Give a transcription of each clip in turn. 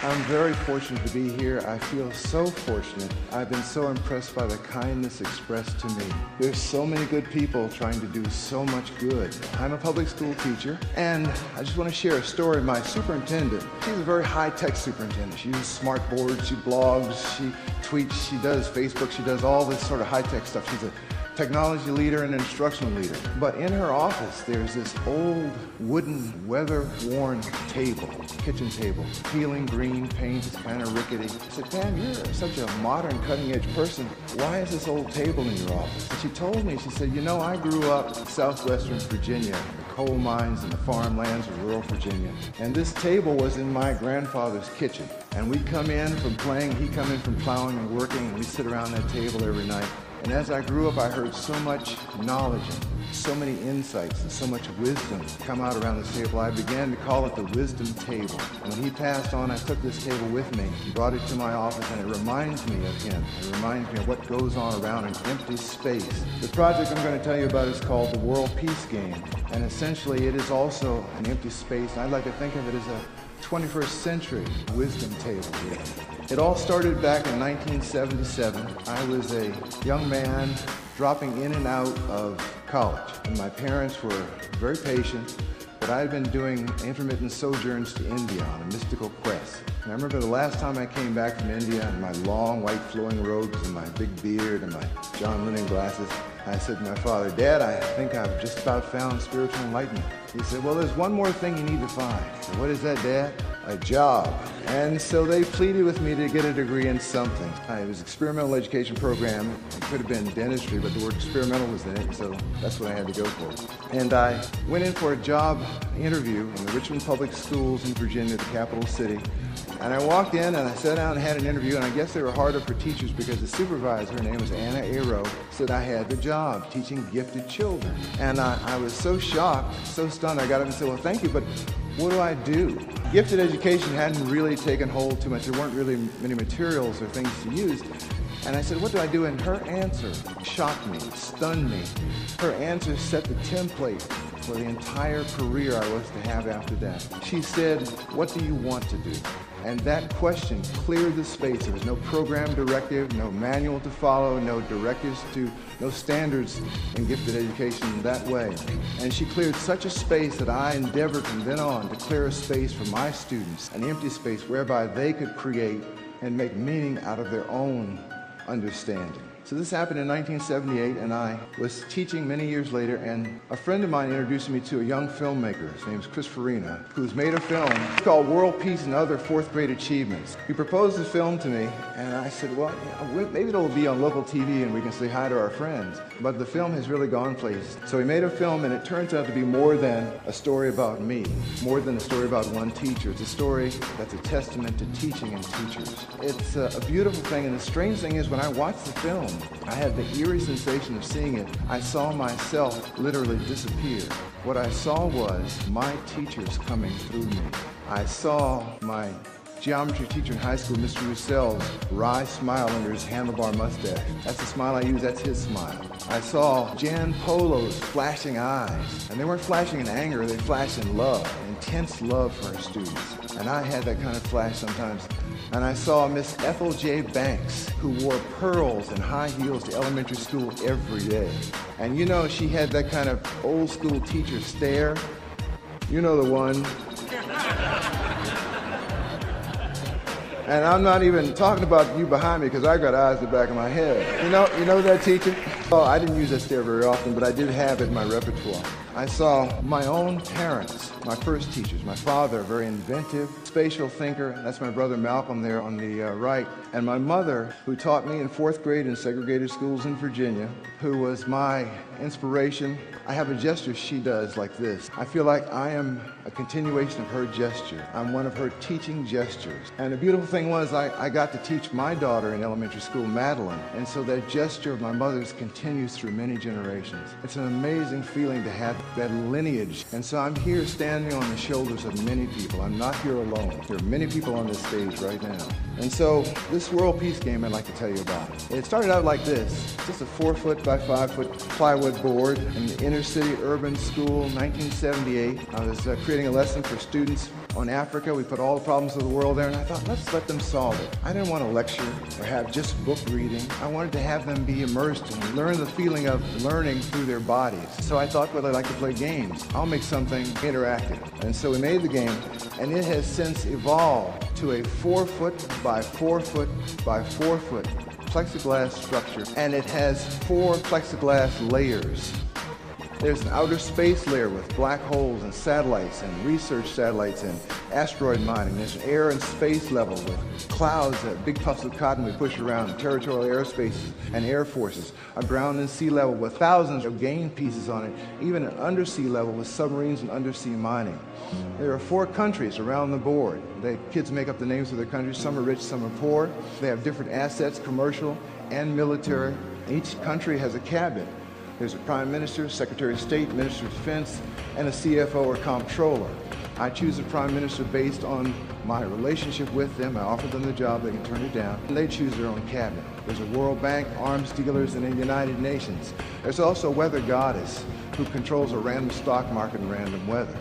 I'm very fortunate to be here. I feel so fortunate. I've been so impressed by the kindness expressed to me. There's so many good people trying to do so much good. I'm a public school teacher, and I just want to share a story. My superintendent, she's a very high-tech superintendent. She uses smart boards, she blogs, she tweets, she does Facebook, she does all this sort of high-tech stuff. She's a technology leader and instructional leader. But in her office, there's this old wooden, weather-worn table, kitchen table, peeling green paint, it's kind of rickety. I said, "Pam, you're such a modern, cutting-edge person. Why is this old table in your office?" And she told me, she said, "You know, I grew up in southwestern Virginia, the coal mines and the farmlands of rural Virginia. And this table was in my grandfather's kitchen. And we'd come in from playing, he'd come in from plowing and working, and we'd sit around that table every night. And as I grew up, I heard so much knowledge and so many insights and so much wisdom come out around this table. I began to call it the wisdom table. And when he passed on, I took this table with me, brought it to my office, and it reminds me of him. It reminds me of what goes on around an empty space. The project I'm going to tell you about is called the World Peace Game. And essentially, it is also an empty space. And I'd like to think of it as a 21st century wisdom table. It all started back in 1977. I was a young man dropping in and out of college, and my parents were very patient, but I had been doing intermittent sojourns to India on a mystical quest. And I remember the last time I came back from India in my long white flowing robes and my big beard and my John Lennon glasses, I said to my father, "Dad, I think I've just about found spiritual enlightenment." He said, "Well, there's one more thing you need to find." I said, "What is that, Dad?" "A job." And so they pleaded with me to get a degree in something. It was an experimental education program. It could have been dentistry, but the word experimental was in it, so that's what I had to go for. And I went in for a job interview in the Richmond Public Schools in Virginia, the capital city. And I walked in and I sat down and had an interview, and I guess they were harder for teachers because the supervisor, her name was Anna Aero, said I had the job teaching gifted children. And I was so shocked, so stunned, I got up and said, "Well, thank you, but what do I do?" Gifted education hadn't really taken hold too much. There weren't really many materials or things to use. And I said, "What do I do?" And her answer shocked me, stunned me. Her answer set the template for the entire career I was to have after that. She said, "What do you want to do?" And that question cleared the space. There was no program directive, no manual to follow, no directives no standards in gifted education that way. And she cleared such a space that I endeavored from then on to clear a space for my students, an empty space whereby they could create and make meaning out of their own understanding. So this happened in 1978, and I was teaching many years later, and a friend of mine introduced me to a young filmmaker. His name is Chris Farina, who's made a film called World Peace and Other Fourth Grade Achievements. He proposed the film to me, and I said, "Well, maybe it'll be on local TV and we can say hi to our friends." But the film has really gone places. So he made a film, and it turns out to be more than a story about me, more than a story about one teacher. It's a story that's a testament to teaching and teachers. It's a beautiful thing, and the strange thing is when I watched the film, I had the eerie sensation of seeing it. I saw myself literally disappear. What I saw was my teachers coming through me. I saw my geometry teacher in high school, Mr. Roussel's wry smile under his handlebar mustache. That's the smile I use, that's his smile. I saw Jan Polo's flashing eyes, and they weren't flashing in anger, they flashed in love, intense love for her students. And I had that kind of flash sometimes. And I saw Miss Ethel J. Banks, who wore pearls and high heels to elementary school every day. And you know, she had that kind of old school teacher stare. You know the one. And I'm not even talking about you behind me because I got eyes at the back of my head. You know that teacher? Oh, I didn't use that stare very often, but I did have it in my repertoire. I saw my own parents, my first teachers. My father, a very inventive, spatial thinker. That's my brother Malcolm there on the right. And my mother, who taught me in fourth grade in segregated schools in Virginia, who was my inspiration. I have a gesture she does like this. I feel like I am a continuation of her gesture. I'm one of her teaching gestures. And the beautiful thing was I got to teach my daughter in elementary school, Madeline. And so that gesture of my mother's continues through many generations. It's an amazing feeling to have that lineage. And so I'm here standing on the shoulders of many people. I'm not here alone. There are many people on this stage right now. And so this World Peace Game I'd like to tell you about. It started out like this. Just a 4-foot by 5-foot plywood board in the inner city urban school, 1978. I was creating a lesson for students on Africa. We put all the problems of the world there, and I thought, let's let them solve it. I didn't want to lecture or have just book reading. I wanted to have them be immersed and learn the feeling of learning through their bodies. So I thought, well, they like to play games. I'll make something interactive. And so we made the game, and it has since evolved to a 4 foot by 4 foot by 4 foot plexiglass structure, and it has 4 plexiglass layers. There's an outer space layer with black holes and satellites and research satellites and asteroid mining. There's an air and space level with clouds, big puffs of cotton we push around, territorial airspaces and air forces. A ground and sea level with thousands of game pieces on it, even an undersea level with submarines and undersea mining. There are 4 countries around the board. The kids make up the names of their countries. Some are rich, some are poor. They have different assets, commercial and military. Each country has a cabinet. There's a prime minister, secretary of state, minister of defense, and a CFO or comptroller. I choose a prime minister based on my relationship with them. I offer them the job, they can turn it down, and they choose their own cabinet. There's a World Bank, arms dealers, and the United Nations. There's also a weather goddess who controls a random stock market and random weather.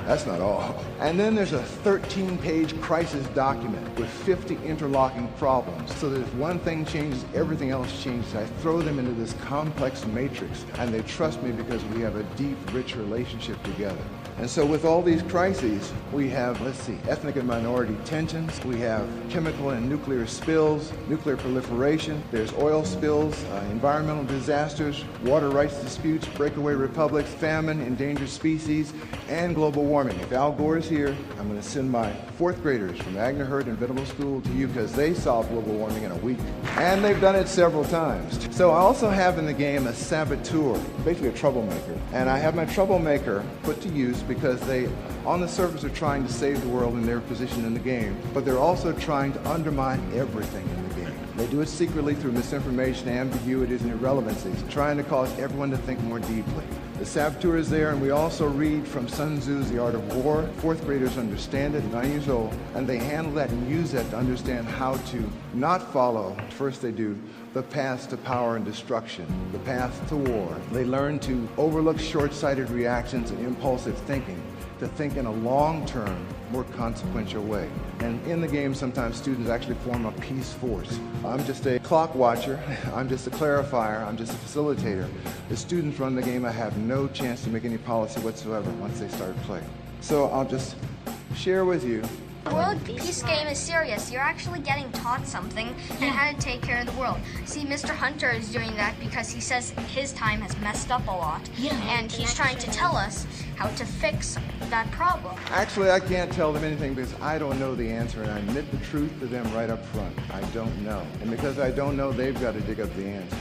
That's not all. And then there's a 13-page crisis document with 50 interlocking problems, so that if one thing changes, everything else changes. I throw them into this complex matrix, and they trust me because we have a deep, rich relationship together. And so with all these crises, we have, ethnic and minority tensions, we have chemical and nuclear spills, nuclear proliferation, there's oil spills, environmental disasters, water rights disputes, breakaway republics, famine, endangered species, and global warming. If Al Gore is here, I'm going to send my 4th graders from Agner Hurt and Venable School to you because they solved global warming in a week. And they've done it several times. So I also have in the game a saboteur, basically a troublemaker. And I have my troublemaker put to use because they, on the surface, are trying to save the world in their position in the game, but they're also trying to undermine everything in the game. They do it secretly through misinformation, ambiguities, and irrelevancies, trying to cause everyone to think more deeply. The saboteur is there, and we also read from Sun Tzu's The Art of War. 4th graders understand it, 9 years old, and they handle that and use that to understand how to not follow, first they do, the path to power and destruction, the path to war. They learn to overlook short-sighted reactions and impulsive thinking, to think in a long-term, more consequential way. And in the game, sometimes students actually form a peace force. I'm just a clock watcher, I'm just a clarifier, I'm just a facilitator. The students run the game. I have no chance to make any policy whatsoever once they start playing. So I'll just share with you. The World Peace game is serious. You're actually getting taught something and how to take care of the world. See, Mr. Hunter is doing that because he says his time has messed up a lot. And he's trying to tell us how to fix that problem. Actually, I can't tell them anything because I don't know the answer, and I admit the truth to them right up front. I don't know. And because I don't know, they've got to dig up the answer.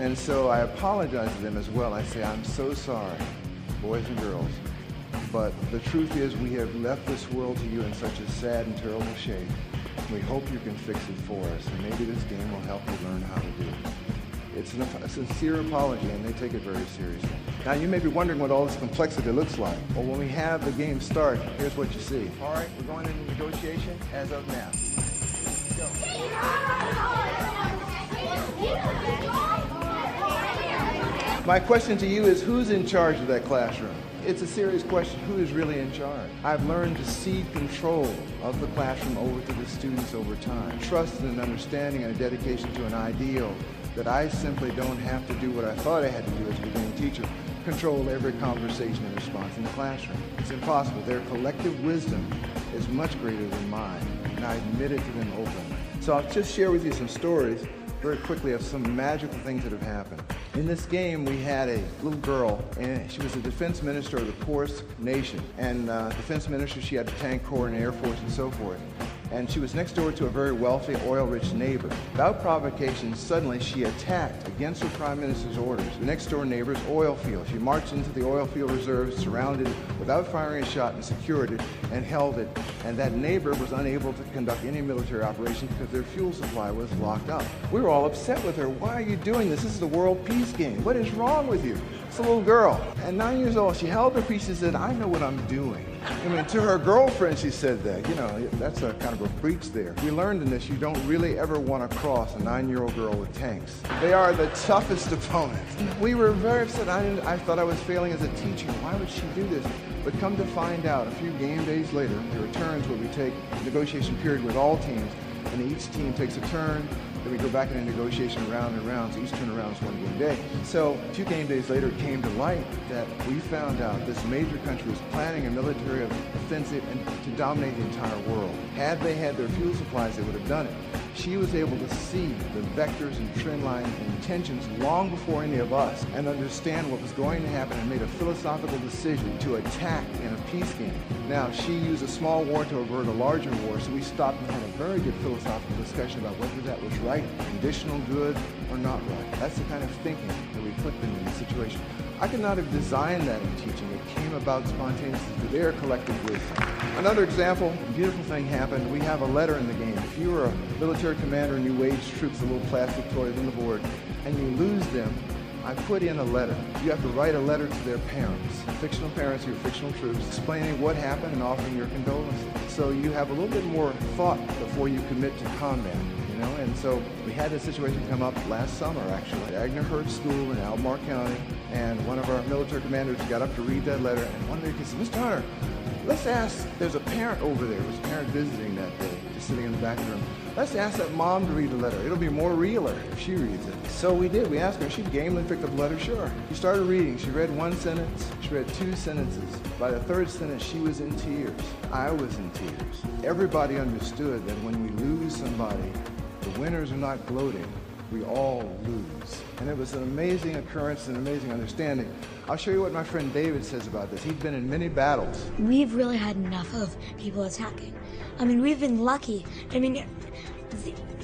And so I apologize to them as well. I say, I'm so sorry, boys and girls. But the truth is, we have left this world to you in such a sad and terrible shape. We hope you can fix it for us, and maybe this game will help you learn how to do it. It's a sincere apology, and they take it very seriously. Now, you may be wondering what all this complexity looks like. Well, when we have the game start, here's what you see. All right, we're going into negotiation as of now. Go. My question to you is, who's in charge of that classroom? It's a serious question. Who is really in charge? I've learned to cede control of the classroom over to the students over time. Trust and understanding and a dedication to an ideal that I simply don't have to do what I thought I had to do as a beginning teacher, control every conversation and response in the classroom. It's impossible. Their collective wisdom is much greater than mine, and I admit it to them openly. So I'll just share with you some stories very quickly of some magical things that have happened. In this game, we had a little girl, and she was a defense minister of the poorest nation. And defense minister, she had a tank corps and air force and so forth. And she was next door to a very wealthy, oil-rich neighbor. Without provocation, suddenly she attacked, against her prime minister's orders, the next-door neighbor's oil field. She marched into the oil field reserve, surrounded it without firing a shot, and secured it and held it. And that neighbor was unable to conduct any military operations because their fuel supply was locked up. We were all upset with her. Why are you doing this? This is the World Peace game. What is wrong with you? It's a little girl. At 9 years old, she held her peace and said, I know what I'm doing. I mean, to her girlfriend, she said that. You know, that's a kind of a breach there. We learned in this, you don't really ever want to cross a 9-year-old girl with tanks. They are the toughest opponents. We were very upset. I thought I was failing as a teacher. Why would she do this? But come to find out, a few game days later, there are turns where we take a negotiation period with all teams, and each team takes a turn. Then we go back in a negotiation round and round, so each turnaround is one game day. So a few game days later, it came to light that we found out this major country was planning a military offensive and to dominate the entire world. Had they had their fuel supplies, they would have done it. She was able to see the vectors and trend lines and intentions long before any of us and understand what was going to happen and made a philosophical decision to attack in a peace game. Now, she used a small war to avert a larger war, so we stopped and had a very good philosophical discussion about whether that was right, conditional good, or not right. That's the kind of thinking that we put them in the situation. I could not have designed that in teaching. It came about spontaneously through their collective wisdom. Another example, a beautiful thing happened. We have a letter in the game. If you were a military commander and you waged troops, the little plastic toys on the board, and you lose them, I put in a letter. You have to write a letter to their parents, fictional parents, your fictional troops, explaining what happened and offering your condolences. So you have a little bit more thought before you commit to combat. And so we had this situation come up last summer, actually, at Agner-Hurst School in Albemarle County, and one of our military commanders got up to read that letter, and one of their kids said, Mr. Hunter, let's ask, there's a parent over there, there was a parent visiting that day, just sitting in the back of the room. Let's ask that mom to read the letter. It'll be more realer if she reads it. So we did. We asked her. She gamely picked up the letter. Sure. She started reading. She read one sentence. She read two sentences. By the third sentence, she was in tears. I was in tears. Everybody understood that when we lose somebody, the winners are not gloating. We all lose. And it was an amazing occurrence, an amazing understanding. I'll show you what my friend David says about this. He's been in many battles. We've really had enough of people attacking. I mean, we've been lucky. I mean,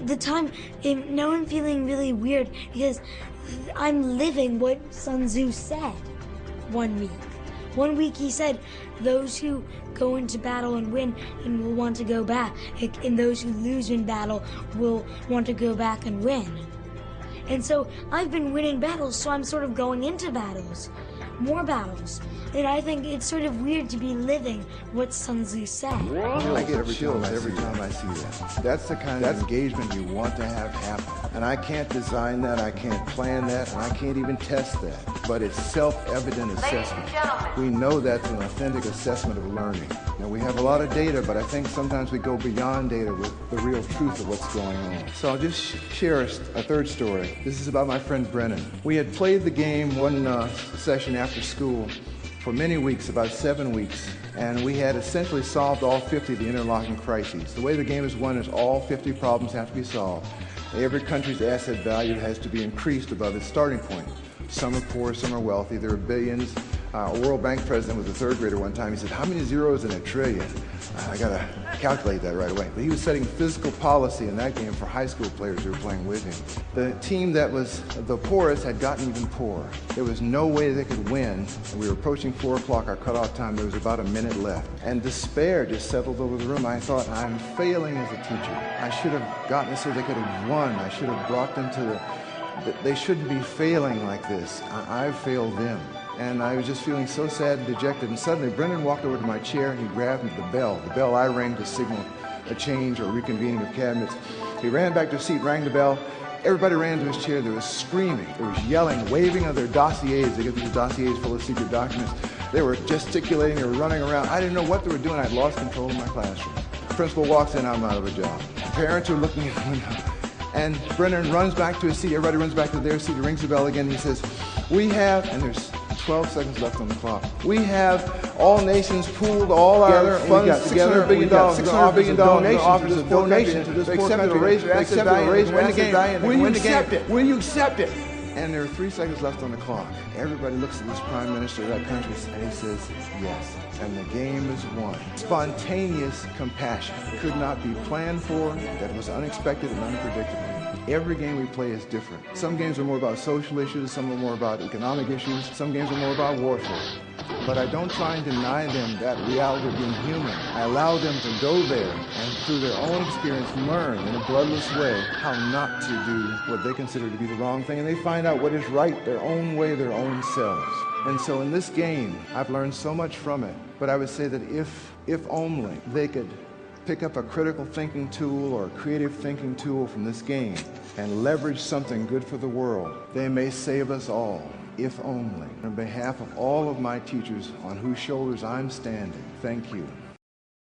the time, now I'm feeling really weird because I'm living what Sun Tzu said 1 week. 1 week he said, those who go into battle and win and will want to go back, and those who lose in battle will want to go back and win. And so I've been winning battles, so I'm sort of going into battles, more battles. And I think it's sort of weird to be living what Sun Tzu said. I get chills every time I see that. That's the kind of engagement you want to have happen. And I can't design that, I can't plan that, and I can't even test that. But it's self-evident assessment. We know that's an authentic assessment of learning. Now, we have a lot of data, but I think sometimes we go beyond data with the real truth of what's going on. So I'll just share a third story. This is about my friend Brennan. We had played the game one session after school for many weeks, about 7 weeks, and we had essentially solved all 50 of the interlocking crises. The way the game is won is all 50 problems have to be solved. Every country's asset value has to be increased above its starting point. Some are poor, some are wealthy, there are billions. A World Bank president was a third grader one time. He said, how many zeros in a trillion? I gotta calculate that right away. But he was setting fiscal policy in that game for high school players who were playing with him. The team that was the poorest had gotten even poorer. There was no way they could win. We were approaching 4 o'clock, our cutoff time. There was about a minute left. And despair just settled over the room. I thought, I'm failing as a teacher. I should have gotten this so they could have won. I should have brought them to the... They shouldn't be failing like this. I've failed them. And I was just feeling so sad and dejected. And suddenly, Brendan walked over to my chair and he grabbed the bell I rang to signal a change or reconvening of cabinets. He ran back to his seat, rang the bell. Everybody ran to his chair. There was screaming, there was yelling, waving of their dossiers. They get these dossiers full of secret documents. They were gesticulating, they were running around. I didn't know what they were doing. I'd lost control of my classroom. The principal walks in, I'm out of a job. Parents are looking at the window. And Brennan runs back to his seat. Everybody runs back to their seat. He rings the bell again. He says, we have, and there's 12 seconds left on the clock. We have all nations pooled all our funds together. $600 billion donations to this poor country to raise their asset value. Will you accept it? Will you accept it? And there are 3 seconds left on the clock. Everybody looks at this prime minister of that country and he says, yes. And the game is won. Spontaneous compassion could not be planned for, that was unexpected and unpredictable. Every game we play is different. Some games are more about social issues, some are more about economic issues, some games are more about warfare. But I don't try and deny them that reality of being human. I allow them to go there and through their own experience learn in a bloodless way how not to do what they consider to be the wrong thing, and they find out what is right their own way, their own selves. And so in this game, I've learned so much from it. But I would say that if only they could pick up a critical thinking tool or a creative thinking tool from this game and leverage something good for the world, they may save us all. if only. On behalf of all of my teachers on whose shoulders I'm standing, thank you.